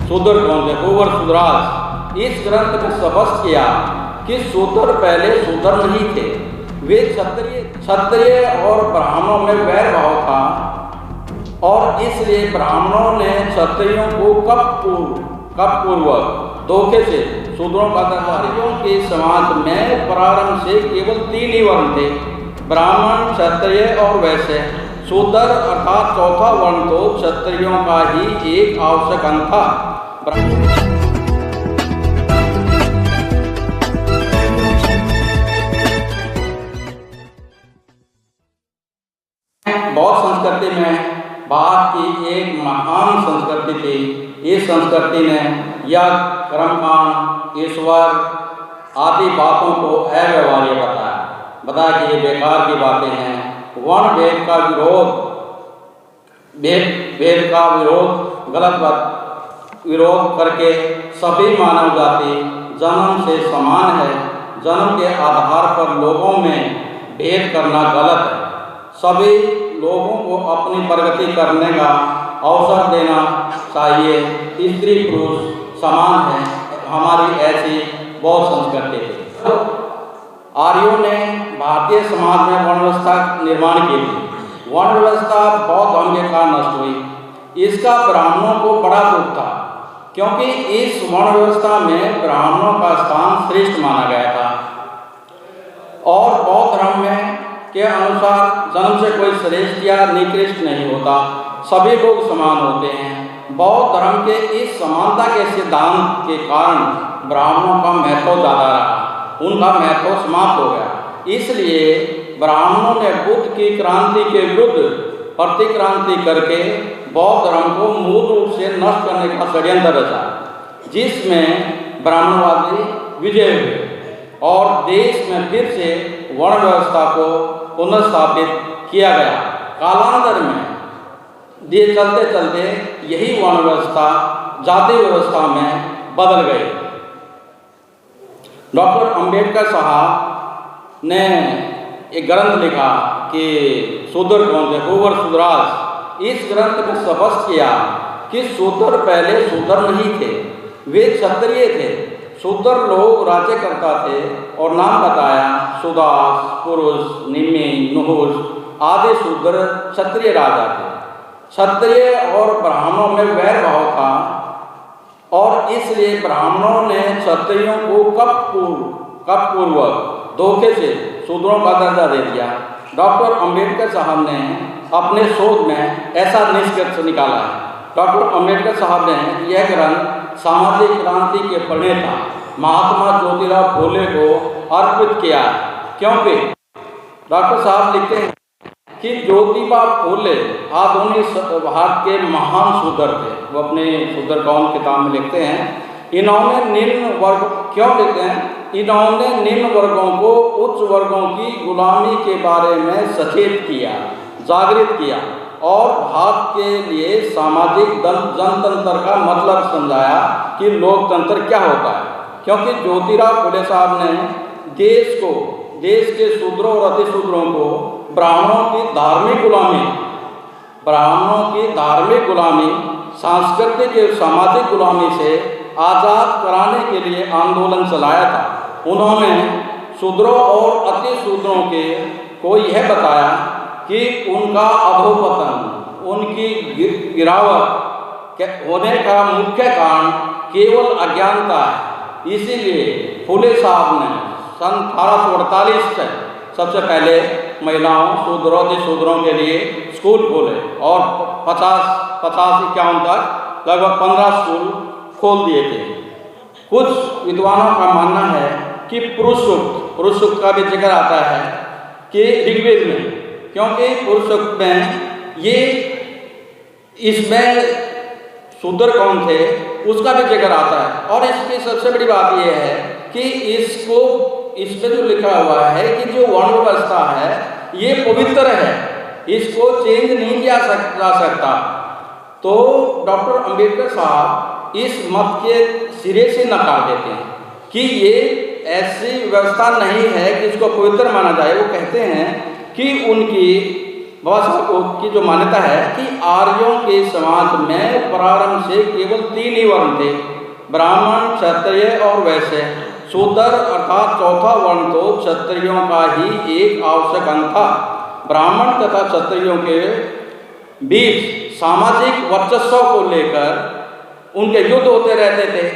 शूद्र कौन थे, कुंवर शूद्राज। इस ग्रंथ में स्पष्ट किया कि शूद्र पहले शूद्र नहीं थे, वे क्षत्रिय और ब्राह्मणों में वैर भाव था, और इसलिए ब्राह्मणों ने क्षत्रियों को कपपूर्वक धोखे से शूद्रों का आर्यों के समाज में प्रारंभ से केवल 3 ही वर्ण थे, ब्राह्मण, क्षत्रिय और वैश्य। शूद्र अर्थात चौथा वर्ण तो क्षत्रियों का ही एक आवश्यक अंग था। बौद्ध संस्कृति में भारत की एक महान संस्कृति थी। इस संस्कृति ने यज्ञ, कर्मकांड, ईश्वर आदि बातों को अव्यवहार्य बताया कि ये बेकार की बातें हैं। वर्ण भेद का गलत विरोध करके सभी मानव जाति जन्म से समान है। जन्म के आधार पर लोगों में भेद करना गलत है। सभी लोगों को अपनी प्रगति करने का अवसर देना चाहिए। स्त्री पुरुष समान है। हमारी ऐसी बहुत संस्कृति थी। आर्यों ने भारतीय समाज में वर्ण व्यवस्था निर्माण की थी। वर्ण व्यवस्था बौद्ध धर्म के कारण नष्ट हुई। इसका ब्राह्मणों को बड़ा दुख था, क्योंकि इस वर्ण व्यवस्था में ब्राह्मणों का स्थान श्रेष्ठ माना गया था, और बौद्ध धर्म में के अनुसार जन्म से कोई श्रेष्ठ या निकृष्ट नहीं होता, सभी लोग समान होते हैं। बौद्ध धर्म के इस समानता के सिद्धांत के कारण ब्राह्मणों का महत्व ज़्यादा रहा, उनका महत्व समाप्त हो गया। इसलिए ब्राह्मणों ने बुद्ध की क्रांति के विरुद्ध प्रतिक्रांति करके बौद्ध धर्म को मूल रूप से नष्ट करने का षड्यंत्र रचा, जिसमें ब्राह्मणवादी विजय हुए और देश में फिर से वर्ण व्यवस्था को पुनर्स्थापित किया गया। कालांतर में चलते चलते यही वर्ण व्यवस्था जाति व्यवस्था में बदल गई। डॉक्टर अंबेडकर साहब ने एक ग्रंथ लिखा कि शूद्र कौन थे, कुंवर शूद्राज। इस ग्रंथ में स्पष्ट किया कि शूद्र पहले शूद्र नहीं थे, वे क्षत्रिय थे। शूद्र लोग राज्य करता थे और नाम बताया सुदास, पुरुष, निम्न, नहुष आदि शूद्र क्षत्रिय राजा थे। क्षत्रिय और ब्राह्मणों में वैर भाव था, और इसलिए ब्राह्मणों ने क्षत्रियों को कपपूर्वक धोखे से शूद्रों का दर्जा दे दिया। डॉक्टर अंबेडकर साहब ने अपने शोध में ऐसा निष्कर्ष निकाला है। डॉक्टर अंबेडकर साहब ने यह ग्रंथ सामाजिक क्रांति के प्रणेता महात्मा ज्योतिराव फूले को अर्पित किया है, क्योंकि डॉक्टर साहब लिखते हैं कि ज्योतिबा फूले आधुनिक भारत के महान शूद्र थे। वो अपने शूद्र कौन किताब में लिखते हैं, इन्होंने निम्न वर्ग क्यों लिखते हैं, इन्होंने निम्न वर्गों को उच्च वर्गों की गुलामी के बारे में सचेत किया, जागृत किया, और भारत के लिए सामाजिक जनतंत्र का मतलब समझाया कि लोकतंत्र क्या होता है। क्योंकि ज्योतिराव फूले साहब ने देश के शूद्रों और अतिशूद्रों को ब्राह्मणों की धार्मिक गुलामी, सांस्कृतिक और सामाजिक गुलामी से आज़ाद कराने के लिए आंदोलन चलाया था। उन्होंने शूद्रों और अतिशूद्रों को यह बताया कि उनका अधोपतन, उनकी गिरावट होने का मुख्य कारण केवल अज्ञानता है। इसीलिए फूले साहब ने सन 1848 से सबसे पहले महिलाओं, शूद्रों, अतिशूद्रों के लिए स्कूल खोले, और 50-51 तक लगभग 15 स्कूल खोल दिए थे। कुछ विद्वानों का मानना है कि पुरुष सूक्त का भी जिक्र आता है कि ऋग्वेद में, क्योंकि पुरुष सूक्त में इसमें शूद्र कौन थे उसका भी जिक्र आता है। और इसकी सबसे बड़ी बात यह है कि इसमें जो लिखा हुआ है कि जो वर्ण व्यवस्था है ये पवित्र है, इसको चेंज नहीं किया जा सकता। तो डॉक्टर अंबेडकर साहब इस मत के सिरे से नकार देते हैं कि ये ऐसी व्यवस्था नहीं है कि इसको पवित्र माना जाए। वो कहते हैं कि उनकी बाबा साहब की जो मान्यता है कि आर्यों के समाज में प्रारंभ से केवल 3 ही वर्ण थे, ब्राह्मण, क्षत्रिय और वैश्य। शूद्र अर्थात चौथा वर्ण तो क्षत्रियों का ही एक आवश्यक अंग था। ब्राह्मण तथा क्षत्रियों के बीच सामाजिक वर्चस्व को लेकर उनके युद्ध होते रहते थे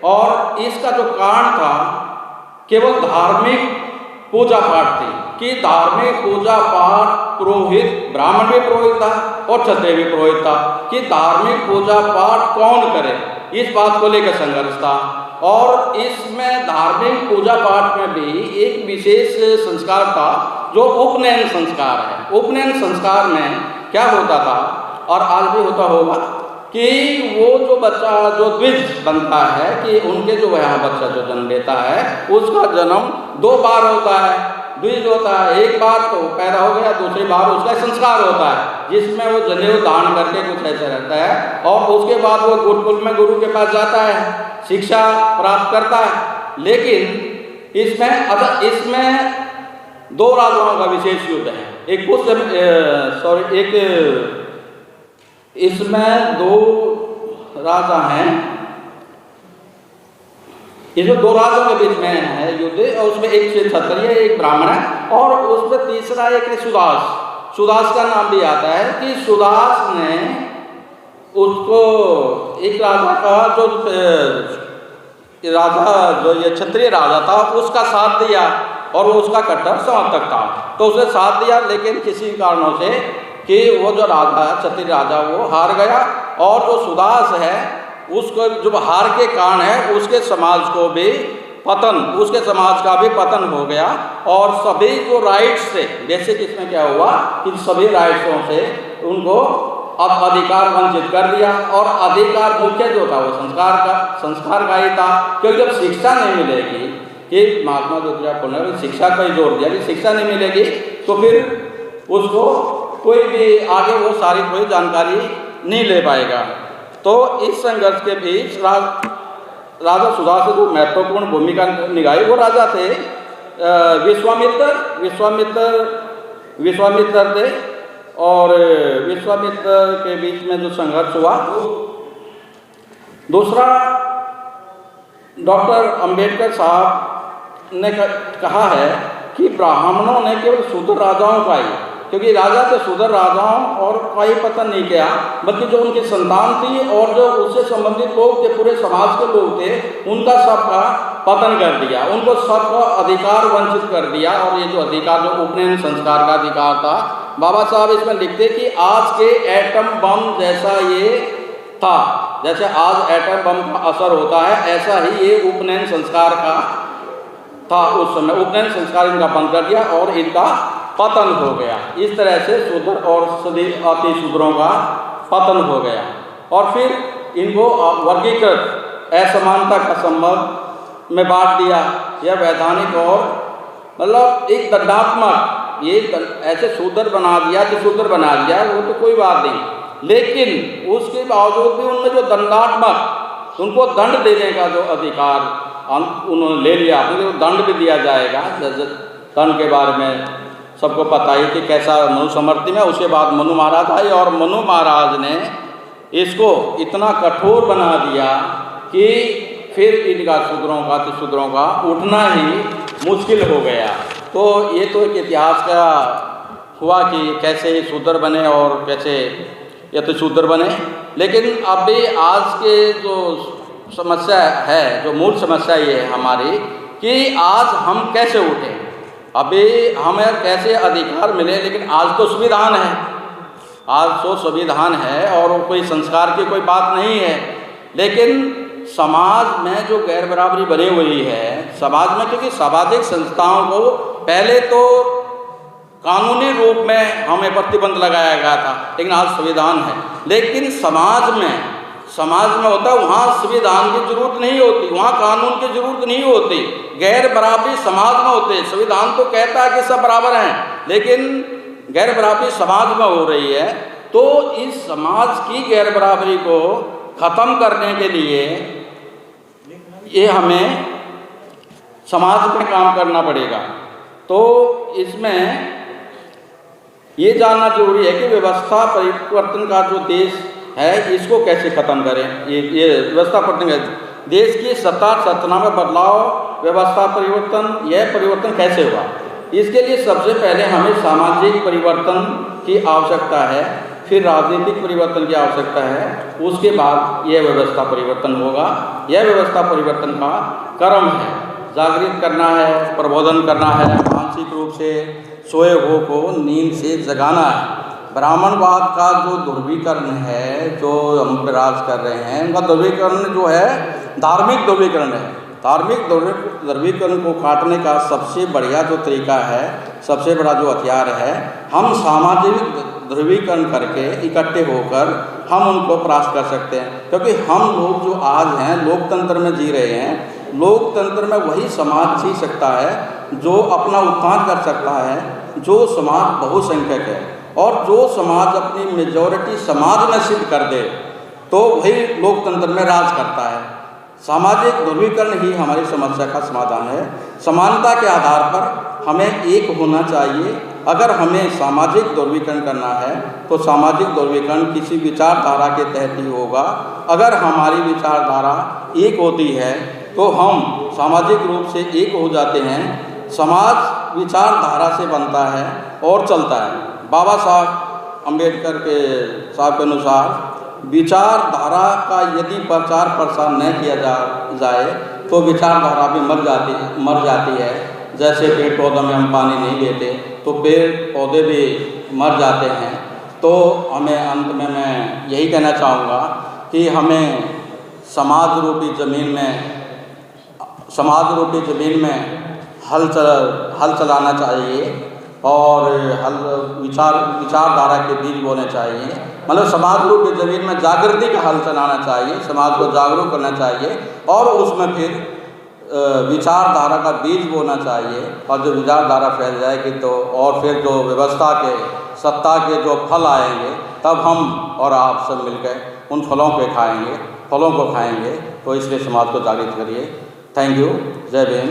और इसका जो कारण था केवल धार्मिक पूजा पाठ थी कि धार्मिक पूजा पाठ पुरोहित, ब्राह्मण भी पुरोहित था और क्षत्रिय भी पुरोहित था, कि धार्मिक पूजा पाठ कौन करे, इस बात को लेकर संघर्ष था। और इसमें धार्मिक पूजा पाठ में भी एक विशेष संस्कार था जो उपनयन संस्कार है। उपनयन संस्कार में क्या होता था और आज भी होता होगा कि वो जो बच्चा जो द्विज बनता है कि उनके जो वह बच्चा जो जन्म लेता है उसका जन्म 2 बार होता है। द्विज होता है, एक बार तो पैदा हो गया, दूसरी बार उसका संस्कार होता है जिसमें वो जनेऊ दान करके कुछ ऐसा रहता है और उसके बाद वो गुरुकुल में गुरु के पास जाता है, शिक्षा प्राप्त करता है। लेकिन इसमें 2 राजाओं का विशेष युद्ध है। इसमें 2 राजा हैं, इसमें 2 राजाओं के बीच में है युद्ध और उसमें एक क्षत्रिय एक ब्राह्मण है और उसमें तीसरा एक है सुदास। सुदास का नाम भी आता है कि सुदास ने उसको एक राजा का जो ये क्षत्रिय राजा था उसका साथ दिया और वो उसका कट्टर समर्थक था, तो उसने साथ दिया। लेकिन किसी कारणों से कि वो जो राजा क्षत्रिय राजा वो हार गया और जो सुदास है उसको जो हार के कारण है उसके समाज को भी उसके समाज का भी पतन हो गया और सभी जो राइट्स थे, बेसिक इसमें क्या हुआ कि सभी राइट्सों से उनको अब अधिकार वंचित कर दिया और अधिकार मुख्य जो था वो संस्कार का ही था। क्योंकि जब शिक्षा नहीं मिलेगी कि महात्मा ज्योतिराव फुले ने शिक्षा पर जोर दिया कि शिक्षा नहीं मिलेगी तो फिर उसको कोई भी आगे वो सारी कोई जानकारी नहीं ले पाएगा। तो इस संघर्ष के बीच राजा सुदास जो महत्वपूर्ण भूमिका निभाई वो राजा थे विश्वामित्र थे और विश्वामित्र के बीच में जो संघर्ष हुआ। दूसरा, डॉक्टर अंबेडकर साहब ने कहा है कि ब्राह्मणों ने केवल शूद्र राजाओं का ही, क्योंकि राजा थे शूद्र राजाओं और का ही पतन नहीं किया बल्कि जो उनकी संतान थी और जो उससे संबंधित लोग थे, पूरे समाज के लोग थे, उनका सबका पतन कर दिया, उनको सबका अधिकार वंचित कर दिया। और ये जो अधिकार जो उपनयन संस्कार का अधिकार था, बाबा साहब इसमें लिखते कि आज के एटम बम जैसा ये था, जैसे आज एटम बम का असर होता है ऐसा ही ये उपनयन संस्कार का था। उस समय उपनयन संस्कार इनका बंद कर दिया और इनका पतन हो गया। इस तरह से शूद्र और सदी अति शूद्रों का पतन हो गया और फिर इनको वर्गीकृत असमानता का संबंध में बांट दिया। यह वैधानिक और मतलब एक दंडात्मक, ये ऐसे शूद्र बना दिया तो शूद्र बना दिया वो तो कोई बात नहीं, लेकिन उसके बावजूद भी उनमें जो दंडात्मक उनको दंड देने का जो अधिकार उन्होंने ले लिया, तो दंड भी दिया जाएगा। दंड के बारे में सबको पता ही कि कैसा मनुस्मृति में, उसके बाद मनु महाराज आए और मनु महाराज ने इसको इतना कठोर बना दिया कि फिर इनका शूद्रों का उठना ही मुश्किल हो गया। तो ये तो एक इतिहास का हुआ कि कैसे शूद्र बने और कैसे ये तो शूद्र बने। लेकिन अभी आज के जो समस्या है, जो मूल समस्या ये है हमारी कि आज हम कैसे उठें, अभी हमें कैसे अधिकार मिले। लेकिन आज तो संविधान है, आज तो संविधान है और कोई संस्कार की कोई बात नहीं है, लेकिन समाज में जो गैर बराबरी बनी हुई है समाज में, क्योंकि सामाजिक संस्थाओं को पहले तो कानूनी रूप में हमें प्रतिबंध लगाया गया था, लेकिन आज संविधान है। लेकिन समाज में होता है वहाँ संविधान की जरूरत नहीं होती, वहाँ कानून की जरूरत नहीं होती, गैर बराबरी समाज में होते। संविधान तो कहता है कि सब बराबर हैं, लेकिन गैर बराबरी समाज में हो रही है। तो इस समाज की गैर बराबरी को ख़त्म करने के लिए ये हमें समाज में काम करना पड़ेगा। तो इसमें ये जानना जरूरी है कि व्यवस्था परिवर्तन का जो देश है इसको कैसे ख़त्म करें। ये व्यवस्था परिवर्तन, देश की सत्ता संरचना में बदलाव, व्यवस्था परिवर्तन, यह परिवर्तन कैसे हुआ। इसके लिए सबसे पहले हमें सामाजिक परिवर्तन की आवश्यकता है, फिर राजनीतिक परिवर्तन की आवश्यकता है, उसके बाद यह व्यवस्था परिवर्तन होगा। यह व्यवस्था परिवर्तन का क्रम है। जागृत करना है, प्रबोधन करना है, मानसिक रूप से सोए हुए को नींद से जगाना है। ब्राह्मणवाद का जो ध्रुवीकरण है, जो हम पर राज कर रहे हैं, उनका ध्रुवीकरण जो है धार्मिक ध्रुवीकरण है। धार्मिक ध्रुवीकरण को काटने का सबसे बढ़िया जो तरीका है, सबसे बड़ा जो हथियार है, हम सामाजिक ध्रुवीकरण करके इकट्ठे होकर हम उनको परास्त कर सकते हैं। क्योंकि हम लोग जो आज हैं लोकतंत्र में जी रहे हैं, लोकतंत्र में वही समाज जी सकता है जो अपना उत्थान कर सकता है, जो समाज बहुसंख्यक है। और जो समाज अपनी मेजॉरिटी समाज में सिद्ध कर दे तो वही लोकतंत्र में राज करता है। सामाजिक ध्रुवीकरण ही हमारी समस्या का समाधान है। समानता के आधार पर हमें एक होना चाहिए। अगर हमें सामाजिक ध्रुवीकरण करना है तो सामाजिक ध्रुवीकरण किसी विचारधारा के तहत ही होगा। अगर हमारी विचारधारा एक होती है तो हम सामाजिक रूप से एक हो जाते हैं। समाज विचारधारा से बनता है और चलता है। बाबा साहब अम्बेडकर के साहब के अनुसार विचारधारा का यदि प्रचार प्रसार न किया जाए तो विचारधारा भी मर जाती है। जैसे पेड़ पौधों में हम पानी नहीं देते तो पेड़ पौधे भी मर जाते हैं। तो हमें अंत में मैं यही कहना चाहूँगा कि हमें समाज रूपी ज़मीन में हल चलाना चाहिए और विचारधारा के बीज बोने चाहिए। मतलब समाज रूपी ज़मीन में जागृति का हल चलाना चाहिए, समाज को जागरूक करना चाहिए और उसमें फिर विचारधारा का बीज बोना चाहिए। और जो विचारधारा फैल जाएगी तो और फिर जो व्यवस्था के सत्ता के जो फल आएंगे तब हम और आप सब मिलकर उन फलों को खाएंगे। तो इसलिए समाज को जागृत करिए। Thank you. जय भीम।